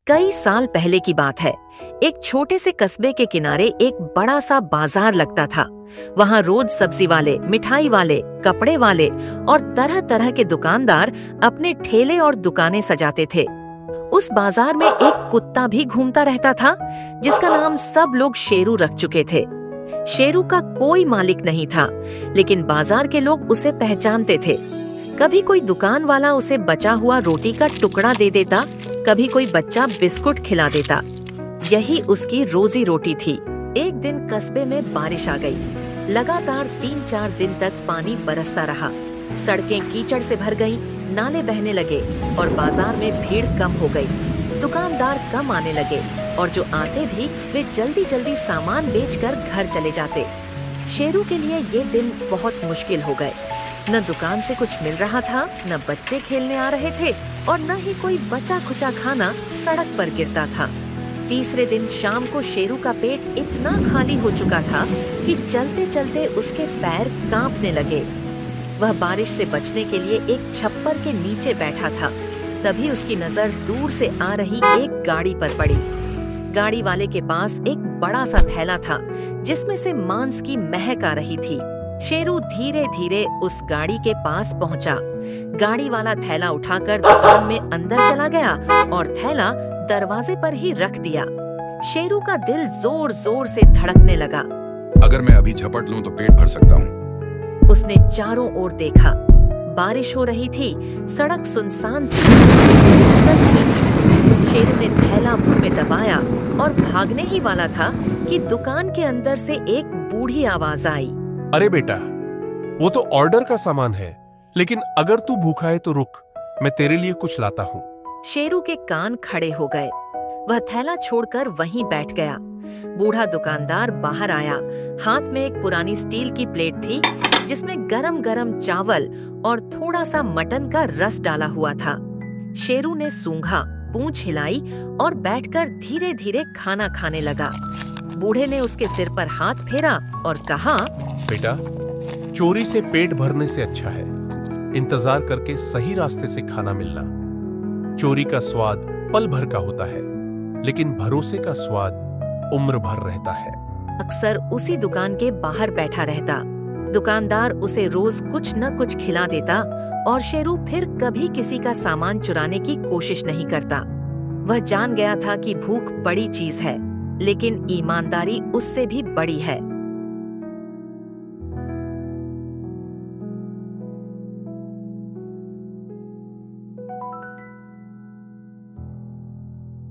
कई साल पहले की बात है। एक छोटे से कस्बे के किनारे एक बड़ा सा बाजार लगता था। वहाँ रोज सब्जी वाले, मिठाई वाले, कपड़े वाले और तरह तरह के दुकानदार अपने ठेले और दुकानें सजाते थे। उस बाजार में एक कुत्ता भी घूमता रहता था, जिसका नाम सब लोग शेरू रख चुके थे। शेरू का कोई मालिक नहीं था, लेकिन बाजार के लोग उसे पहचानते थे। कभी कोई दुकान वाला उसे बचा हुआ रोटी का टुकड़ा दे देता, कभी कोई बच्चा बिस्कुट खिला देता। यही उसकी रोजी रोटी थी। एक दिन कस्बे में बारिश आ गई। लगातार 3-4 दिन तक पानी बरसता रहा। सड़कें कीचड़ से भर गईं, नाले बहने लगे और बाजार में भीड़ कम हो गई। दुकानदार कम आने लगे और जो आते भी वे जल्दी जल्दी सामान बेचकर घर चले जाते। शेरू के लिए ये दिन बहुत मुश्किल हो गए। न दुकान से कुछ मिल रहा था, न बच्चे खेलने आ रहे थे और न ही कोई बचा खुचा खाना सड़क पर गिरता था। तीसरे दिन शाम को शेरू का पेट इतना खाली हो चुका था कि चलते चलते उसके पैर कांपने लगे। वह बारिश से बचने के लिए एक छप्पर के नीचे बैठा था। तभी उसकी नजर दूर से आ रही एक गाड़ी पर पड़ी। गाड़ी वाले के पास एक बड़ा सा थैला था, जिसमें से मांस की महक आ रही थी। शेरू धीरे धीरे उस गाड़ी के पास पहुंचा। गाड़ी वाला थैला उठाकर दुकान में अंदर चला गया और थैला दरवाजे पर ही रख दिया। शेरू का दिल जोर जोर से धड़कने लगा। अगर मैं अभी झपट लूं तो पेट भर सकता हूं। उसने चारों ओर देखा। बारिश हो रही थी, सड़क सुनसान थी, किसी को नजर नहीं थी। शेरू ने थैला मुंह में दबाया और भागने ही वाला था कि दुकान के अंदर से एक बूढ़ी आवाज आई। अरे बेटा, वो तो ऑर्डर का सामान है, लेकिन अगर तू भूखा है तो रुक, मैं तेरे लिए कुछ लाता हूँ। शेरू के कान खड़े हो गए। वह थैला छोड़कर वहीं बैठ गया। बूढ़ा दुकानदार बाहर आया। हाथ में एक पुरानी स्टील की प्लेट थी, जिसमें गरम गरम चावल और थोड़ा सा मटन का रस डाला हुआ था। शेरू ने सूंघा, पूंछ हिलाई और बैठकर धीरे धीरे खाना खाने लगा। बूढ़े ने उसके सिर पर हाथ फेरा और कहा, बेटा, चोरी से पेट भरने से अच्छा है इंतजार करके सही रास्ते से खाना मिलना। चोरी का स्वाद पल भर का होता है, लेकिन भरोसे का स्वाद उम्र भर रहता है। अक्सर उसी दुकान के बाहर बैठा रहता। दुकानदार उसे रोज कुछ न कुछ खिला देता और शेरू फिर कभी किसी का सामान चुराने की कोशिश नहीं करता। वह जान गया था कि भूख बड़ी चीज है, लेकिन ईमानदारी उससे भी बड़ी है।